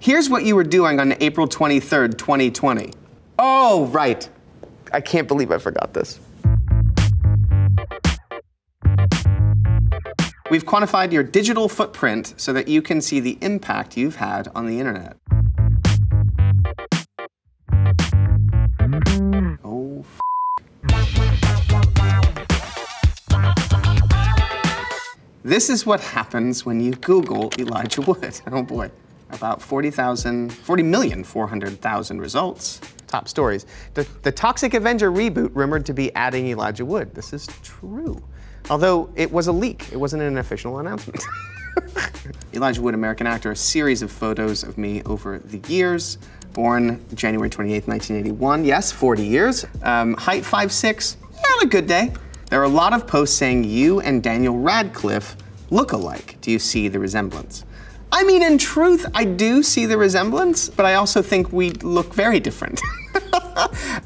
Here's what you were doing on April 23rd, 2020. Oh, right. I can't believe I forgot this. We've quantified your digital footprint so that you can see the impact you've had on the internet. Oh, This is what happens when you Google Elijah Wood. Oh boy, about 40,400,000 results. Top stories. The Toxic Avenger reboot rumored to be adding Elijah Wood. This is true. Although it was a leak, it wasn't an official announcement. Elijah Wood, American actor, a series of photos of me over the years. Born January 28th, 1981. Yes, 40 years. Height 5'6", on a good day. There are a lot of posts saying you and Daniel Radcliffe look alike. Do you see the resemblance? I mean, in truth, I do see the resemblance, but I also think we look very different.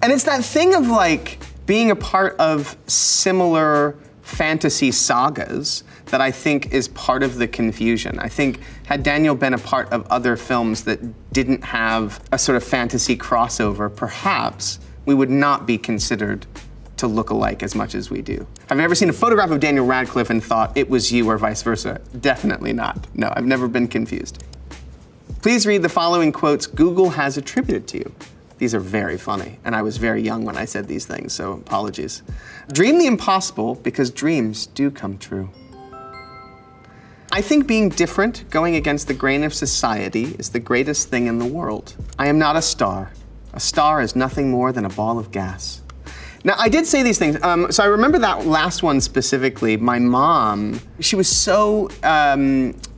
And it's that thing of like being a part of similar fantasy sagas that I think is part of the confusion. I think had Daniel been a part of other films that didn't have a sort of fantasy crossover, perhaps we would not be considered to look alike as much as we do. Have you ever seen a photograph of Daniel Radcliffe and thought it was you or vice versa? Definitely not. No, I've never been confused. Please read the following quotes Google has attributed to you. These are very funny, and I was very young when I said these things, so apologies. Dream the impossible because dreams do come true. I think being different, going against the grain of society, is the greatest thing in the world. I am not a star. A star is nothing more than a ball of gas. Now, I did say these things, so I remember that last one specifically. My mom, she was so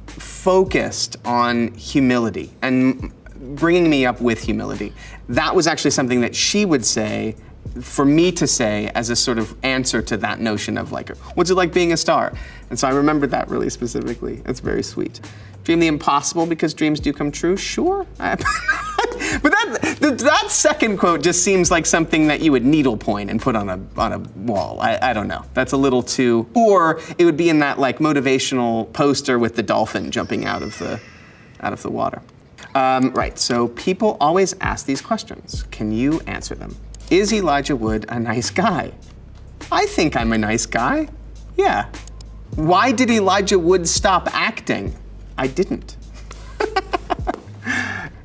focused on humility and bringing me up with humility. That was actually something that she would say, for me to say as a sort of answer to that notion of like, what's it like being a star? And so I remembered that really specifically. It's very sweet. Dream the impossible because dreams do come true? Sure. But that second quote just seems like something that you would needlepoint and put on a wall. I don't know. That's a little too, or it would be in that like motivational poster with the dolphin jumping out of the water. Right, so people always ask these questions. Can you answer them? Is Elijah Wood a nice guy? I think I'm a nice guy. Yeah. Why did Elijah Wood stop acting? I didn't.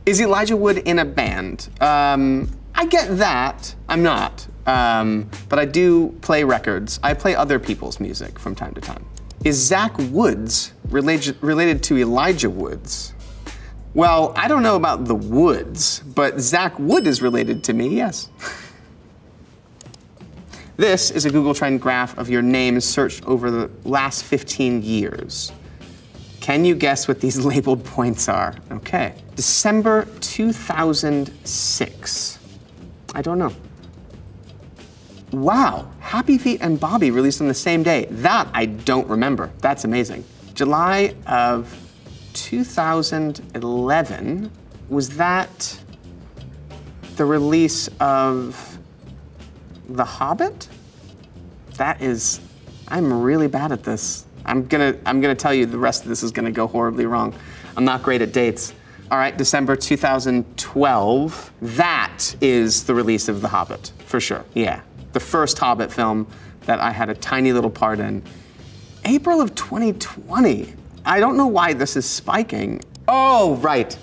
Is Elijah Wood in a band? I get that. I'm not. But I do play records. I play other people's music from time to time. Is Zack Woods related to Elijah Woods? Well, I don't know about the Woods, but Zack Wood is related to me, yes. This is a Google Trend graph of your names searched over the last 15 years. Can you guess what these labeled points are? Okay. December 2006. I don't know. Wow, Happy Feet and Bobby released on the same day. That I don't remember. That's amazing. July of 2011, was that the release of The Hobbit? That is, I'm really bad at this. I'm gonna tell you the rest of this is gonna go horribly wrong. I'm not great at dates. All right, December 2012, that is the release of The Hobbit, for sure, yeah. The first Hobbit film that I had a tiny little part in. April of 2020. I don't know why this is spiking. Oh, right.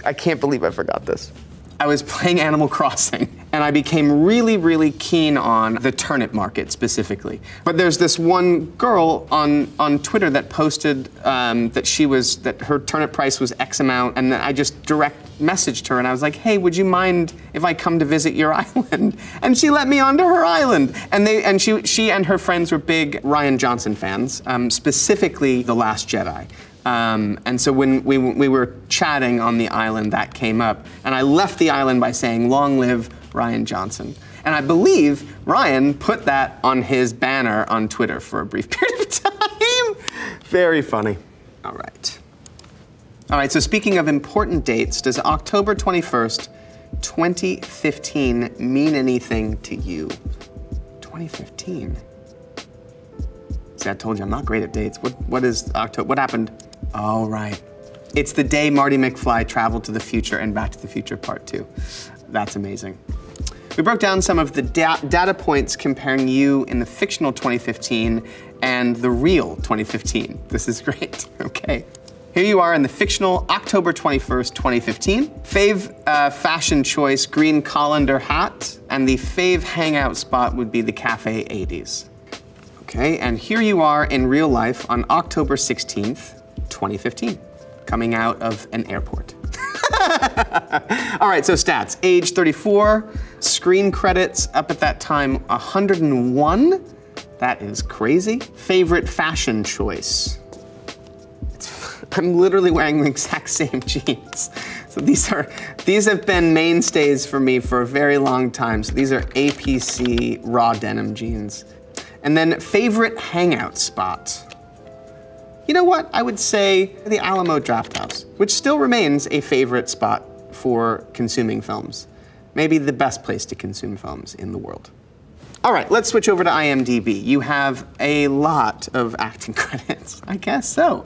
I can't believe I forgot this. I was playing Animal Crossing, and I became really, really keen on the turnip market specifically. But there's this one girl on Twitter that posted that her turnip price was X amount, and I just direct messaged her, and I was like, hey, would you mind if I come to visit your island? And she let me onto her island. And she and her friends were big Rian Johnson fans, specifically The Last Jedi. And so when we were chatting on the island, that came up. And I left the island by saying, long live Rian Johnson. And I believe Ryan put that on his banner on Twitter for a brief period of time. Very funny. All right. All right, so speaking of important dates, does October 21st, 2015 mean anything to you? 2015? See, I told you I'm not great at dates. What is October? What happened? Oh, right. It's the day Marty McFly traveled to the future and Back to the Future Part 2. That's amazing. We broke down some of the data points comparing you in the fictional 2015 and the real 2015. This is great, okay. Here you are in the fictional October 21st, 2015. Fave fashion choice, green colander hat, and the fave hangout spot would be the Cafe 80s. Okay, and here you are in real life on October 16th, 2015, coming out of an airport. All right, so stats. Age 34, screen credits up at that time 101. That is crazy. Favorite fashion choice. I'm literally wearing the exact same jeans. So these have been mainstays for me for a very long time. So these are APC raw denim jeans. And then favorite hangout spot. You know what? I would say the Alamo Drafthouse, which still remains a favorite spot for consuming films. Maybe the best place to consume films in the world. All right, let's switch over to IMDb. You have a lot of acting credits. I guess so.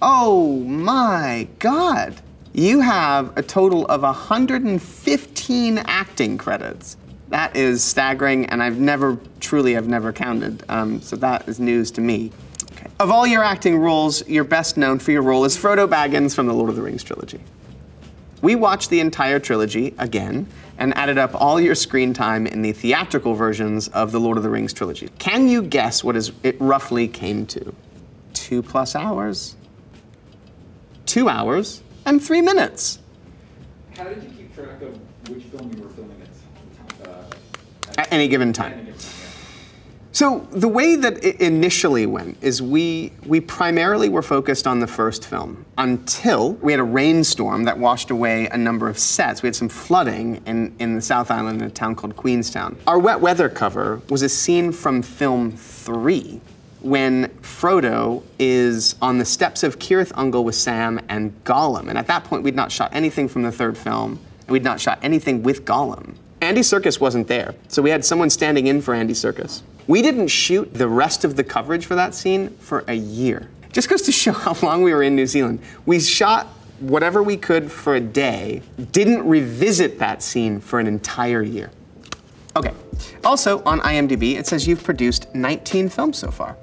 Oh my God. You have a total of 115 acting credits. That is staggering, and I've never counted, so that is news to me. Okay. Of all your acting roles, you're best known for your role as Frodo Baggins from the Lord of the Rings trilogy. We watched the entire trilogy again and added up all your screen time in the theatrical versions of the Lord of the Rings trilogy. Can you guess what it roughly came to? 2+ hours, 2 hours, and 3 minutes. How did you keep track of which film you were filming at any given time? So the way that it initially went is we primarily were focused on the first film until we had a rainstorm that washed away a number of sets. We had some flooding in the South Island in a town called Queenstown. Our wet weather cover was a scene from film 3 when Frodo is on the steps of Cirith Ungol with Sam and Gollum. And at that point, we'd not shot anything from the third film, and we'd not shot anything with Gollum. Andy Serkis wasn't there, so we had someone standing in for Andy Serkis. We didn't shoot the rest of the coverage for that scene for a year. Just goes to show how long we were in New Zealand. We shot whatever we could for a day, didn't revisit that scene for an entire year. Okay, also on IMDb, it says you've produced 19 films so far.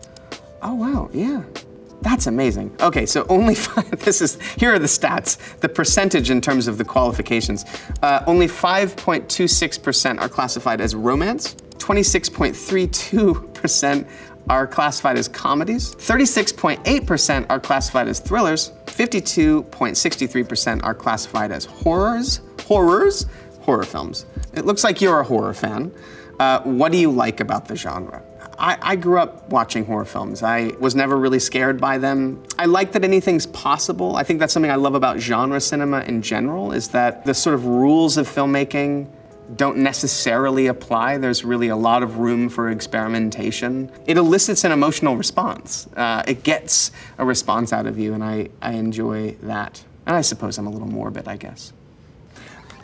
Oh wow, yeah. That's amazing. Okay, so only here are the stats, the percentage in terms of the qualifications. Only 5.26% are classified as romance, 26.32% are classified as comedies, 36.8% are classified as thrillers, 52.63% are classified as horror films. It looks like you're a horror fan. What do you like about the genre? I grew up watching horror films. I was never really scared by them. I like that anything's possible. I think that's something I love about genre cinema in general, is that the sort of rules of filmmaking don't necessarily apply. There's really a lot of room for experimentation. It elicits an emotional response. It gets a response out of you, and I enjoy that. And I suppose I'm a little morbid, I guess.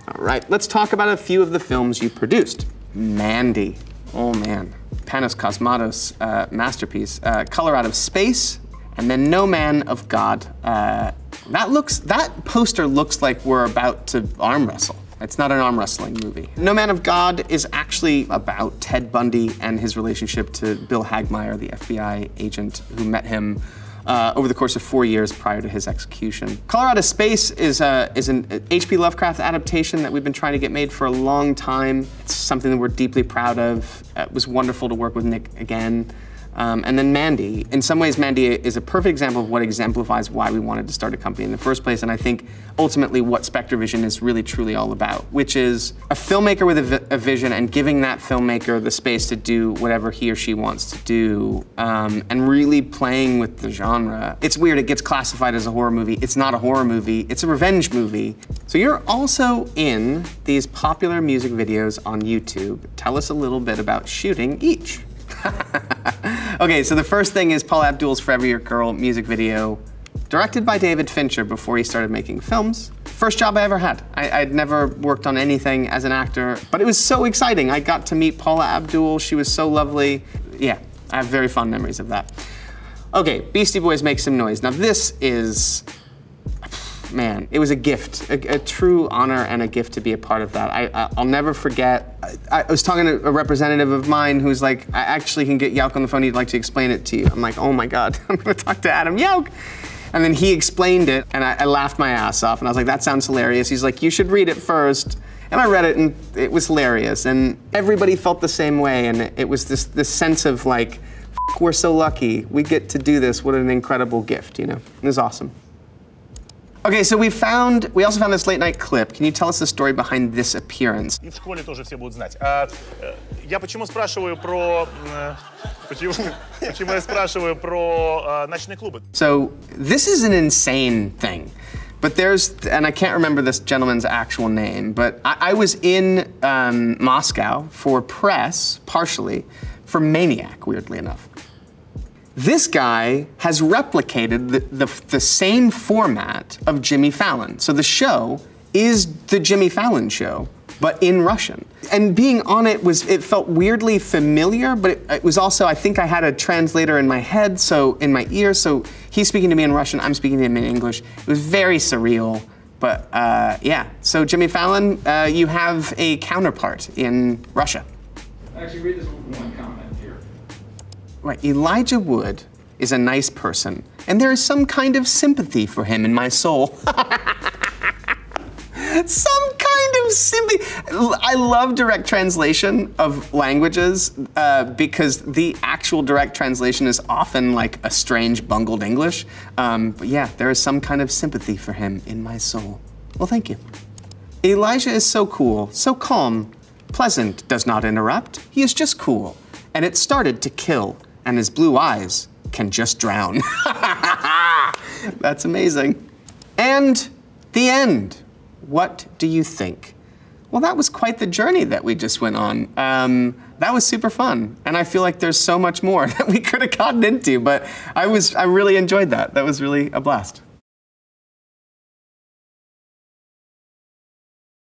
All right, let's talk about a few of the films you produced. Mandy, oh man. Panos Cosmatos masterpiece, Color Out of Space, and then No Man of God. That poster looks like we're about to arm wrestle. It's not an arm wrestling movie. No Man of God is actually about Ted Bundy and his relationship to Bill Hagmaier, the FBI agent who met him over the course of 4 years prior to his execution. Color Out of Space is an H.P. Lovecraft adaptation that we've been trying to get made for a long time. It's something that we're deeply proud of. It was wonderful to work with Nick again. And then Mandy. In some ways, Mandy is a perfect example of what exemplifies why we wanted to start a company in the first place, and I think ultimately what SpectreVision is really truly all about, which is a filmmaker with a vision and giving that filmmaker the space to do whatever he or she wants to do, and really playing with the genre. It's weird, it gets classified as a horror movie. It's not a horror movie, it's a revenge movie. So you're also in these popular music videos on YouTube. Tell us a little bit about shooting each. Okay, so the first thing is Paula Abdul's Forever Your Girl music video, directed by David Fincher before he started making films. First job I ever had. I'd never worked on anything as an actor, but it was so exciting. I got to meet Paula Abdul, she was so lovely. Yeah, I have very fond memories of that. Okay, Beastie Boys Make Some Noise. Now this is man, it was a gift, a true honor and a gift to be a part of that. I'll never forget, I was talking to a representative of mine who's like, I actually can get Yauk on the phone, he'd like to explain it to you. I'm like, oh my God, I'm gonna talk to Adam Yauk. And then he explained it, and I laughed my ass off, and I was like, that sounds hilarious. He's like, you should read it first. And I read it, and it was hilarious, and everybody felt the same way, and it was this sense of like, we're so lucky, we get to do this, what an incredible gift, you know? It was awesome. Okay, so we also found this late night clip. Can you tell us the story behind this appearance? И в школе тоже все будут знать. Я почему спрашиваю про ночные клубы? So this is an insane thing. But and I can't remember this gentleman's actual name, but I was in Moscow for press, partially, for Maniac, weirdly enough. This guy has replicated the same format of Jimmy Fallon. So the show is the Jimmy Fallon show, but in Russian. And being on it it felt weirdly familiar, but it was also, I think I had a translator in my head, in my ear, so he's speaking to me in Russian, I'm speaking to him in English. It was very surreal, but yeah. So Jimmy Fallon, you have a counterpart in Russia. Actually, read this one comment here. Right, Elijah Wood is a nice person, and there is some kind of sympathy for him in my soul. Some kind of sympathy. I love direct translation of languages because the actual direct translation is often like a strange bungled English. But yeah, there is some kind of sympathy for him in my soul. Well, thank you. Elijah is so cool, so calm, pleasant, does not interrupt. He is just cool. And it started to kill, and his blue eyes can just drown. That's amazing. And the end. What do you think? Well, that was quite the journey that we just went on. That was super fun, and I feel like there's so much more that we could have gotten into, but I really enjoyed that. That was really a blast.